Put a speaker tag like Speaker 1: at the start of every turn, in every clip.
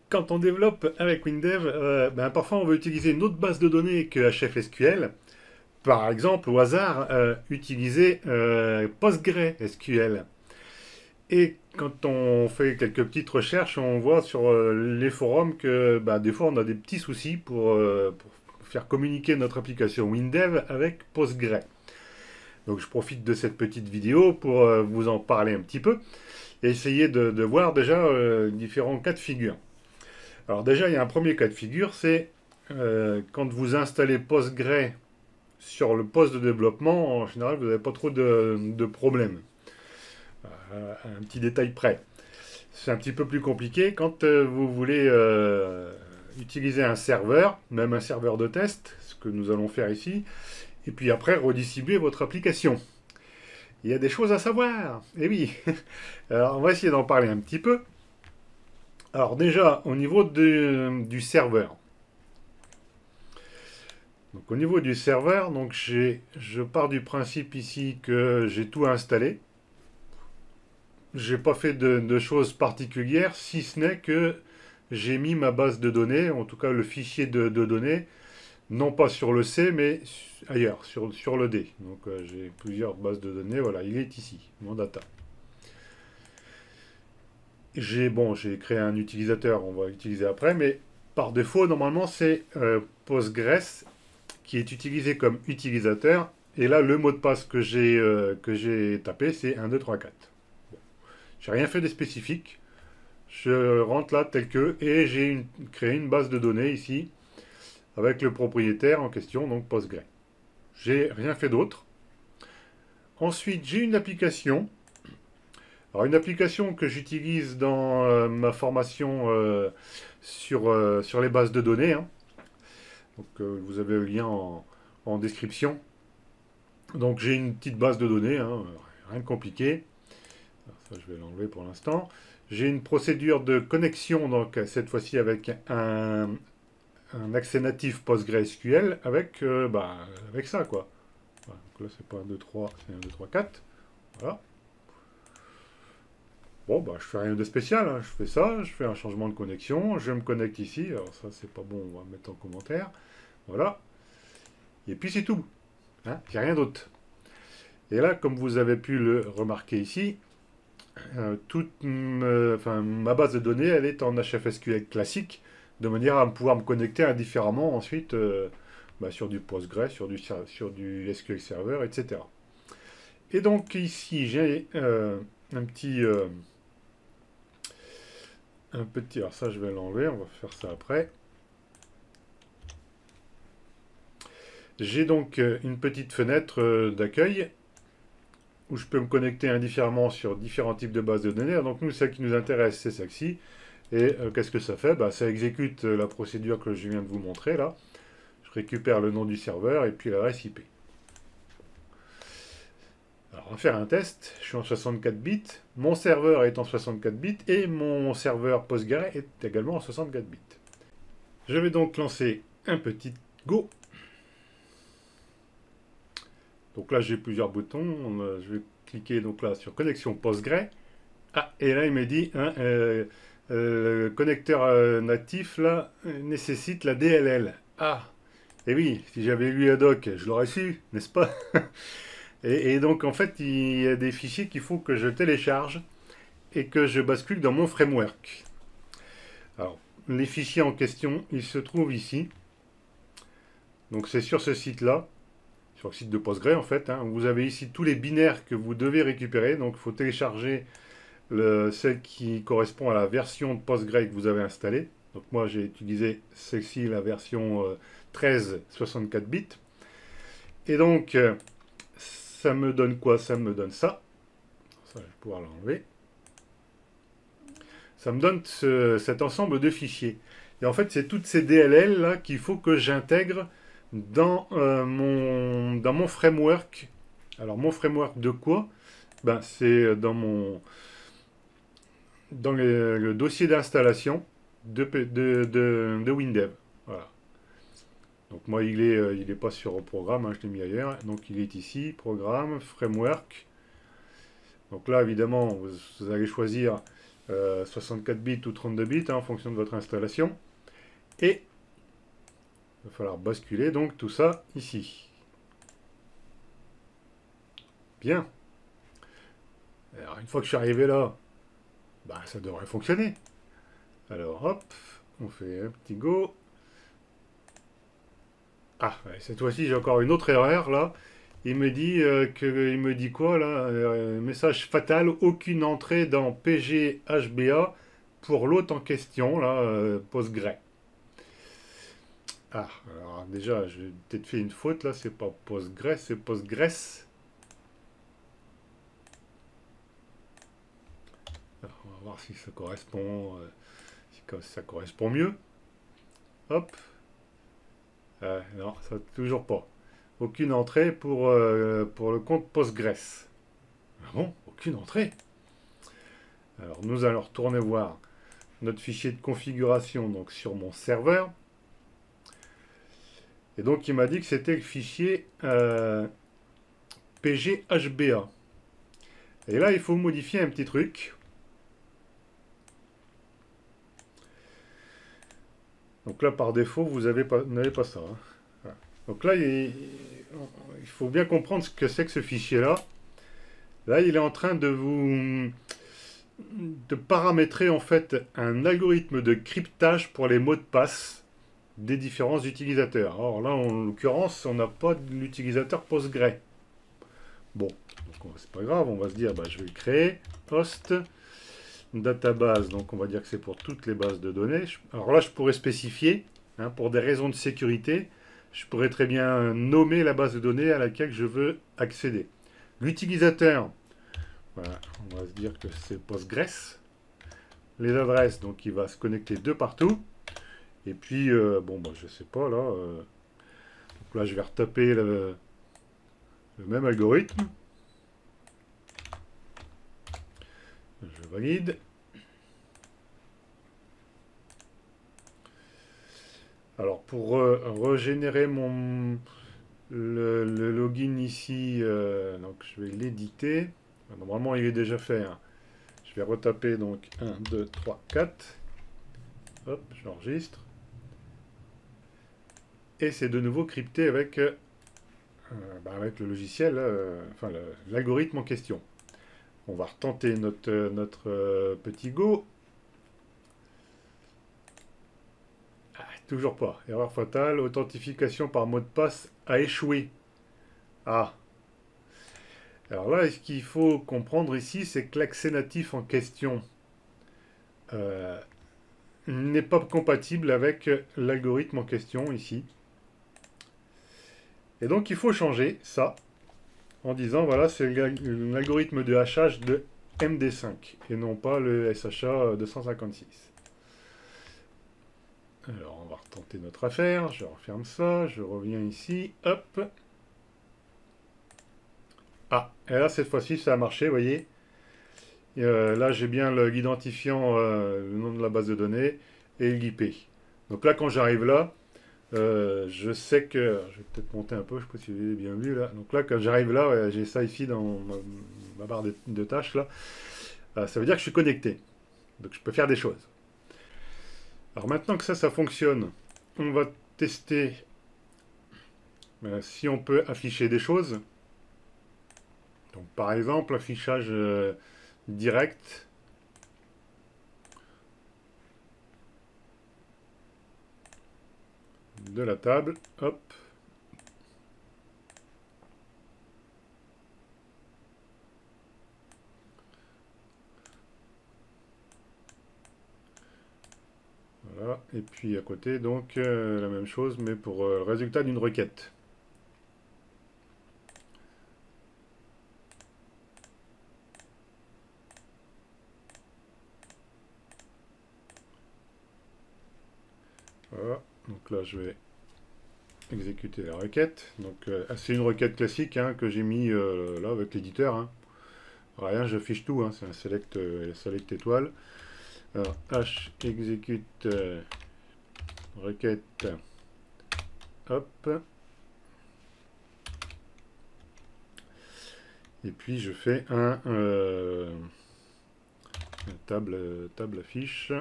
Speaker 1: Quand on développe avec WinDev, parfois on veut utiliser une autre base de données que HFSQL. Par exemple, au hasard, utiliser PostgreSQL. Et quand on fait quelques petites recherches, on voit sur les forums que des fois on a des petits soucis pour faire communiquer notre application WinDev avec Postgre. Donc je profite de cette petite vidéo pour vous en parler un petit peu et essayer de voir déjà différents cas de figure. Alors déjà, il y a un premier cas de figure, c'est quand vous installez Postgre sur le poste de développement, en général, vous n'avez pas trop de problèmes. Un petit détail près. C'est un petit peu plus compliqué quand vous voulez utiliser un serveur, même un serveur de test, ce que nous allons faire ici, et puis après redistribuer votre application. Il y a des choses à savoir. Eh oui. Alors on va essayer d'en parler un petit peu. Alors déjà, au niveau du serveur. Donc au niveau du serveur, donc je pars du principe ici que j'ai tout installé. J'ai pas fait de choses particulières, si ce n'est que j'ai mis ma base de données, en tout cas le fichier de données, non pas sur le C, mais ailleurs, sur le D. Donc j'ai plusieurs bases de données, voilà, il est ici, mon data. J'ai créé un utilisateur, on va l'utiliser après, mais par défaut, normalement, c'est Postgres qui est utilisé comme utilisateur. Et là, le mot de passe que j'ai tapé, c'est 1, 2, 3, 4. Bon. J'ai rien fait de spécifique. Je rentre là tel que, et j'ai créé une base de données ici, avec le propriétaire en question, donc Postgre. J'ai rien fait d'autre. Ensuite, j'ai une application. Alors, une application que j'utilise dans ma formation sur les bases de données. Hein. Donc, vous avez le lien en description. Donc, j'ai une petite base de données, hein, rien de compliqué. Alors, ça, je vais l'enlever pour l'instant. J'ai une procédure de connexion, donc cette fois-ci avec un accès natif PostgreSQL avec ça, quoi. Voilà, donc là, c'est pas 1, 2, 3, c'est 1, 2, 3, 4. Voilà. Bon, je fais rien de spécial, hein. Je fais ça, je fais un changement de connexion, je me connecte ici, alors ça c'est pas bon, on va mettre en commentaire, voilà, et puis c'est tout, hein. Il n'y a rien d'autre. Et là, comme vous avez pu le remarquer ici, ma base de données, elle est en HFSQL classique, de manière à pouvoir me connecter indifféremment ensuite sur du Postgre, sur du SQL Server, etc. Et donc ici, j'ai alors ça je vais l'enlever, on va faire ça après. J'ai donc une petite fenêtre d'accueil où je peux me connecter indifféremment sur différents types de bases de données. Donc nous, celle qui nous intéresse, c'est celle-ci. Et qu'est-ce que ça fait? Ça exécute la procédure que je viens de vous montrer là. Je récupère le nom du serveur et puis l'adresse IP. Alors, on va faire un test. Je suis en 64 bits. Mon serveur est en 64 bits et mon serveur Postgre est également en 64 bits. Je vais donc lancer un petit Go. Donc là, j'ai plusieurs boutons. Je vais cliquer donc là sur connexion Postgre. Ah, et là, il me dit le connecteur natif là nécessite la DLL. Ah, et oui, si j'avais lu ad hoc, je l'aurais su, n'est-ce pas? Et donc, en fait, il y a des fichiers qu'il faut que je télécharge et que je bascule dans mon framework. Alors, les fichiers en question, ils se trouvent ici. Donc, c'est sur ce site-là, sur le site de Postgre, en fait. Hein. Vous avez ici tous les binaires que vous devez récupérer. Donc, il faut télécharger celle qui correspond à la version de Postgre que vous avez installée. Donc, moi, j'ai utilisé celle-ci, la version 13 64 bits. Et donc, ça me donne quoi? Ça me donne ça. Ça, je vais pouvoir l'enlever. Ça me donne cet ensemble de fichiers. Et en fait, c'est toutes ces DLL là qu'il faut que j'intègre dans mon framework. Alors, mon framework de quoi? C'est dans le dossier d'installation de WinDev. Voilà. Donc moi, il est pas sur programme, hein, je l'ai mis ailleurs. Donc il est ici, programme, framework. Donc là, évidemment, vous allez choisir 64 bits ou 32 bits, hein, en fonction de votre installation. Et il va falloir basculer donc tout ça ici. Bien. Alors, une fois que je suis arrivé là, bah, ça devrait fonctionner. Alors, hop, on fait un petit go. Ah, ouais, cette fois-ci, j'ai encore une autre erreur, là. Il me dit quoi, là? Message fatal, aucune entrée dans PGHBA pour l'hôte en question, là, Postgre. Ah, alors déjà, j'ai peut-être fait une faute, là, c'est pas Postgre, c'est Postgres. Alors, on va voir si ça correspond, si ça correspond mieux. Hop. Non, ça toujours pas. Aucune entrée pour le compte Postgres. Ah bon? Aucune entrée? Alors, nous allons retourner voir notre fichier de configuration donc sur mon serveur. Et donc, il m'a dit que c'était le fichier PGHBA. Et là, il faut modifier un petit truc. Donc là, par défaut, vous n'avez pas ça. Hein. Voilà. Donc là, il faut bien comprendre ce que c'est que ce fichier-là. Là, il est en train de paramétrer en fait un algorithme de cryptage pour les mots de passe des différents utilisateurs. Or là, en l'occurrence, on n'a pas l'utilisateur Postgre. Bon, c'est pas grave, on va se dire, bah, je vais le créer. Host, database, donc on va dire que c'est pour toutes les bases de données. Alors là, je pourrais spécifier, hein, pour des raisons de sécurité, je pourrais très bien nommer la base de données à laquelle je veux accéder. L'utilisateur, voilà, on va se dire que c'est Postgres. Les adresses, donc il va se connecter de partout. Et puis, bon, bah, je sais pas, là. Donc là, je vais retaper le même algorithme. Je valide. Alors, pour régénérer le login ici, donc je vais l'éditer. Normalement, il est déjà fait. Hein. Je vais retaper donc 1, 2, 3, 4. Hop, j'enregistre. Et c'est de nouveau crypté avec le logiciel, enfin l'algorithme en question. On va retenter notre petit go. Ah, toujours pas. Erreur fatale. Authentification par mot de passe a échoué. Ah. Alors là, ce qu'il faut comprendre ici, c'est que l'accès natif en question n'est pas compatible avec l'algorithme en question ici. Et donc il faut changer ça en disant voilà, c'est l'algorithme de hachage de MD5 et non pas le SHA 256. Alors on va retenter notre affaire, je referme ça, je reviens ici, hop. Ah, et là cette fois-ci ça a marché, vous voyez. Là j'ai bien l'identifiant, le nom de la base de données et l'IP. Donc là quand j'arrive là, je sais que... Je vais peut-être monter un peu, je ne sais pas si vous avez bien vu là. Donc là, quand j'arrive là, ouais, j'ai ça ici dans ma barre de tâches là. Ça veut dire que je suis connecté. Donc je peux faire des choses. Alors maintenant que ça fonctionne, on va tester si on peut afficher des choses. Donc par exemple, affichage direct. De la table, hop. Voilà, et puis à côté, donc, la même chose, mais pour le résultat d'une requête. Voilà, donc là, je vais exécuter la requête. Donc, c'est une requête classique hein, que j'ai mis là avec l'éditeur. Hein. Rien, j'affiche tout, hein, c'est un select étoile. Alors, h exécute requête, hop. Et puis je fais un table affiche.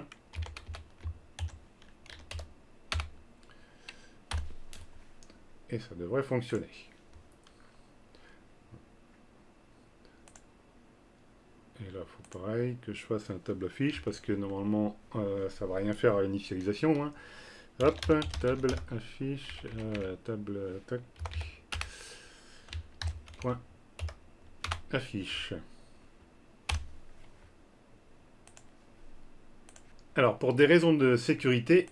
Speaker 1: Et ça devrait fonctionner. Et là, il faut pareil que je fasse un table affiche parce que normalement, ça va rien faire à l'initialisation. Hein. Hop, table affiche, table tac, point affiche. Alors, pour des raisons de sécurité,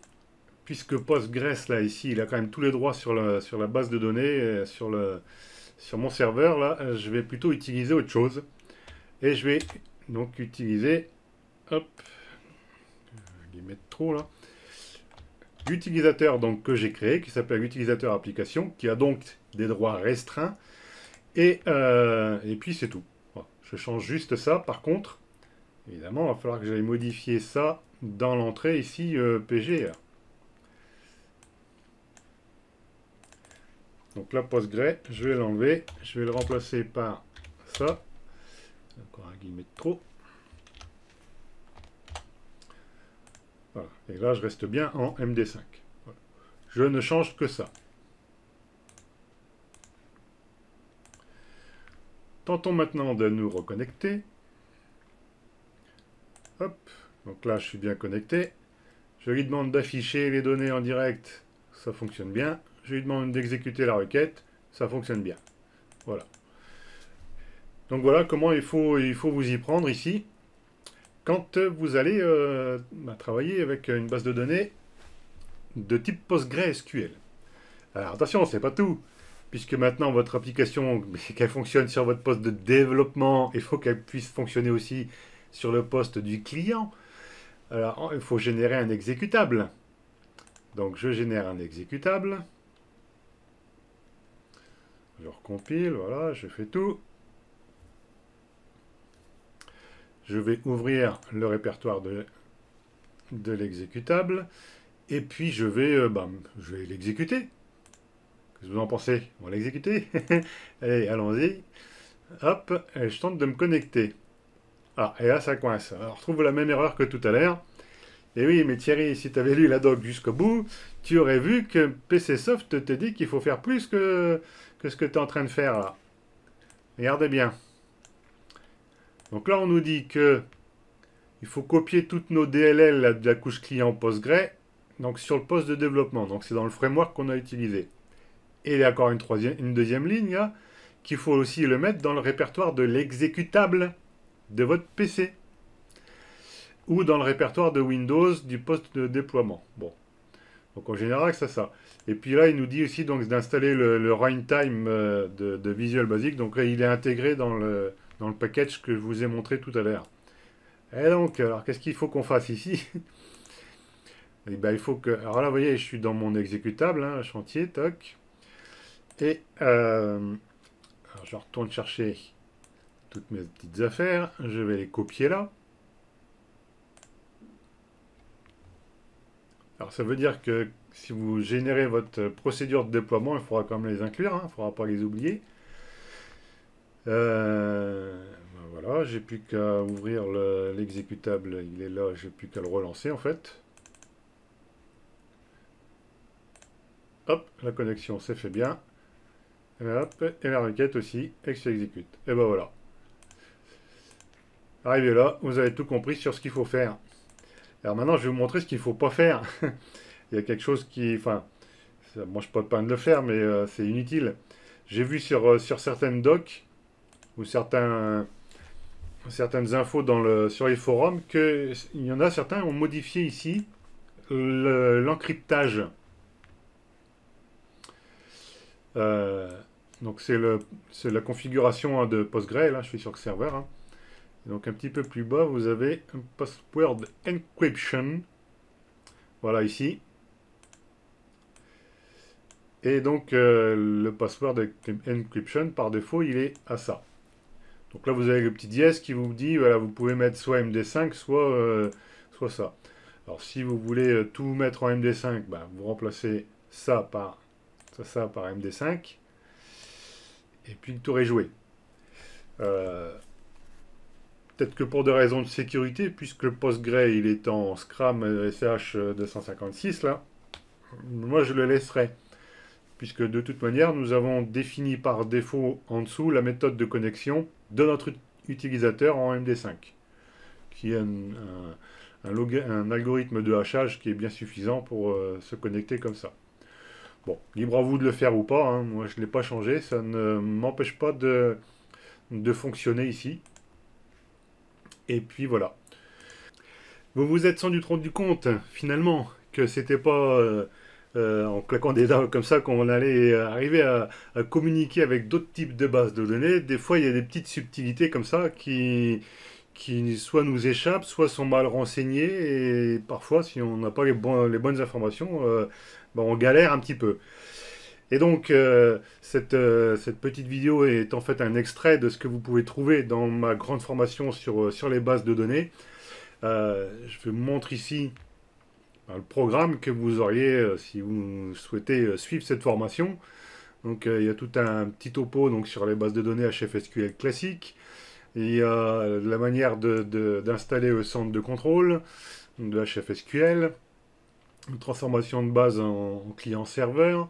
Speaker 1: puisque Postgres, là, ici, il a quand même tous les droits sur la base de données, sur mon serveur, là, je vais plutôt utiliser autre chose. Et je vais donc utiliser, hop, je vais mettre trop là, l'utilisateur donc que j'ai créé, qui s'appelle utilisateur application, qui a donc des droits restreints. Et puis c'est tout. Voilà. Je change juste ça. Par contre, évidemment, il va falloir que j'aille modifier ça dans l'entrée ici PG. Donc là, Postgre, je vais l'enlever. Je vais le remplacer par ça. Encore un guillemet de trop. Voilà. Et là, je reste bien en MD5. Voilà. Je ne change que ça. Tentons maintenant de nous reconnecter. Hop. Donc là, je suis bien connecté. Je lui demande d'afficher les données en direct. Ça fonctionne bien. Je lui demande d'exécuter la requête. Ça fonctionne bien. Voilà. Donc voilà comment il faut vous y prendre ici quand vous allez travailler avec une base de données de type PostgreSQL. Alors attention, c'est pas tout, puisque maintenant votre application, qu'elle fonctionne sur votre poste de développement, il faut qu'elle puisse fonctionner aussi sur le poste du client. Alors il faut générer un exécutable. Donc je génère un exécutable. Je recompile, voilà, je fais tout. Je vais ouvrir le répertoire de l'exécutable. Et puis je vais l'exécuter. Qu'est-ce que vous en pensez? On va l'exécuter. Allez, allons-y. Hop, et je tente de me connecter. Ah, et là ça coince. Alors, on retrouve la même erreur que tout à l'heure. Et oui, mais Thierry, si tu avais lu la doc jusqu'au bout, tu aurais vu que PCsoft te dit qu'il faut faire plus que ce que tu es en train de faire là. Regardez bien. Donc là, on nous dit que il faut copier toutes nos DLL là, de la couche client Postgre donc sur le poste de développement. Donc c'est dans le framework qu'on a utilisé. Et il y a encore une deuxième ligne là, qu'il faut aussi le mettre dans le répertoire de l'exécutable de votre PC. Ou dans le répertoire de Windows du poste de déploiement. Bon. Donc en général, c'est ça. Et puis là, il nous dit aussi donc d'installer le runtime de Visual Basic. Donc là, il est intégré dans le package que je vous ai montré tout à l'heure. Et donc, alors qu'est-ce qu'il faut qu'on fasse ici? Et ben, il faut que... Alors là, vous voyez, je suis dans mon exécutable, hein, chantier, toc. Et alors, je retourne chercher toutes mes petites affaires. Je vais les copier là. Alors ça veut dire que si vous générez votre procédure de déploiement, il faudra quand même les inclure, hein, il ne faudra pas les oublier. Voilà, j'ai plus qu'à ouvrir l'exécutable, il est là, j'ai plus qu'à le relancer en fait. Hop, la connexion s'est fait bien. Et, hop, et la requête aussi, et que ça exécute. Et ben voilà. Arrivé là, vous avez tout compris sur ce qu'il faut faire. Alors maintenant, je vais vous montrer ce qu'il ne faut pas faire. Il y a quelque chose qui... Enfin, moi je ne peux pas de le faire, mais c'est inutile. J'ai vu sur certaines docs, ou certaines infos sur les forums, qu'il y en a certains qui ont modifié ici l'encryptage. Donc c'est la configuration de Postgre, là je suis sur le serveur. Hein. Donc un petit peu plus bas, vous avez un password encryption. Voilà ici. Et donc le password encryption, par défaut, il est à ça. Donc là, vous avez le petit dièse qui vous dit, voilà, vous pouvez mettre soit MD5, soit ça. Alors si vous voulez tout mettre en MD5, ben, vous remplacez ça par MD5. Et puis le tour est joué. peut-être que pour des raisons de sécurité, puisque le Postgre il est en Scram SH 256 là, moi je le laisserai. Puisque de toute manière, nous avons défini par défaut en dessous la méthode de connexion de notre utilisateur en MD5, qui est un algorithme de hachage qui est bien suffisant pour se connecter comme ça. Bon, libre à vous de le faire ou pas, hein. Moi je ne l'ai pas changé, ça ne m'empêche pas de fonctionner ici. Et puis voilà. Vous vous êtes sans doute rendu compte, finalement, que c'était pas en claquant des doigts comme ça qu'on allait arriver à communiquer avec d'autres types de bases de données. Des fois, il y a des petites subtilités comme ça qui soit nous échappent, soit sont mal renseignées. Et parfois, si on n'a pas les bonnes informations, ben, on galère un petit peu. Et donc, cette petite vidéo est en fait un extrait de ce que vous pouvez trouver dans ma grande formation sur les bases de données. Je vous montre ici le programme que vous auriez si vous souhaitez suivre cette formation. Donc il y a tout un petit topo donc, sur les bases de données HFSQL classiques. Il y a la manière d'installer le centre de contrôle de HFSQL, une transformation de base en client-serveur.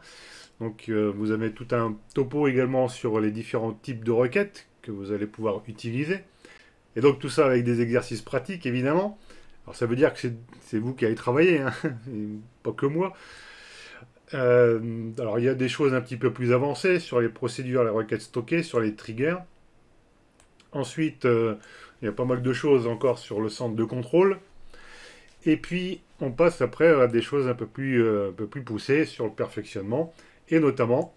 Speaker 1: Donc vous avez tout un topo également sur les différents types de requêtes que vous allez pouvoir utiliser. Et donc tout ça avec des exercices pratiques évidemment. Alors ça veut dire que c'est vous qui allez travailler, hein, et pas que moi. Alors il y a des choses un petit peu plus avancées sur les procédures, les requêtes stockées, sur les triggers. Ensuite, il y a pas mal de choses encore sur le centre de contrôle. Et puis on passe après à des choses un peu plus poussées sur le perfectionnement, et notamment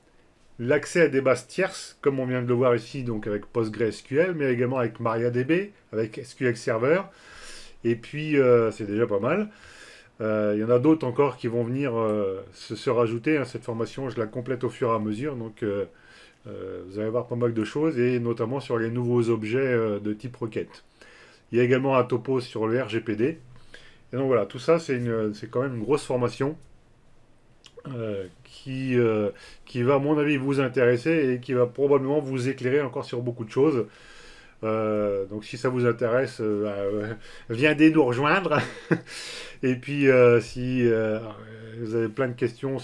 Speaker 1: l'accès à des bases tierces, comme on vient de le voir ici, donc avec PostgreSQL, mais également avec MariaDB, avec SQL Server. Et puis, c'est déjà pas mal. Il y en a d'autres encore qui vont venir se rajouter. Hein. Cette formation, je la complète au fur et à mesure. Donc, vous allez voir pas mal de choses, et notamment sur les nouveaux objets de type requête. Il y a également un topo sur le RGPD. Et donc voilà, tout ça, c'est quand même une grosse formation qui va, à mon avis, vous intéresser et qui va probablement vous éclairer encore sur beaucoup de choses. Donc si ça vous intéresse, viendez nous rejoindre. Et puis si vous avez plein de questions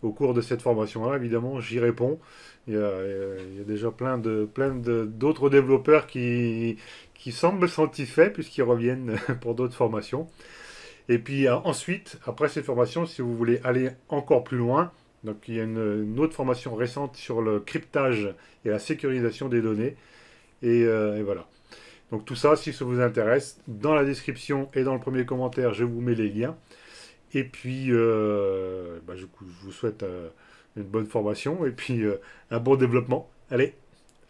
Speaker 1: au cours de cette formation-là, évidemment, j'y réponds. Il y a déjà plein d'autres développeurs qui semblent satisfaits puisqu'ils reviennent pour d'autres formations. Et puis ensuite, après cette formation, si vous voulez aller encore plus loin, donc il y a une autre formation récente sur le cryptage et la sécurisation des données. Et voilà. Donc tout ça, si ça vous intéresse, dans la description et dans le premier commentaire, je vous mets les liens. Et puis, je vous souhaite une bonne formation et puis un bon développement. Allez,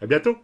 Speaker 1: à bientôt!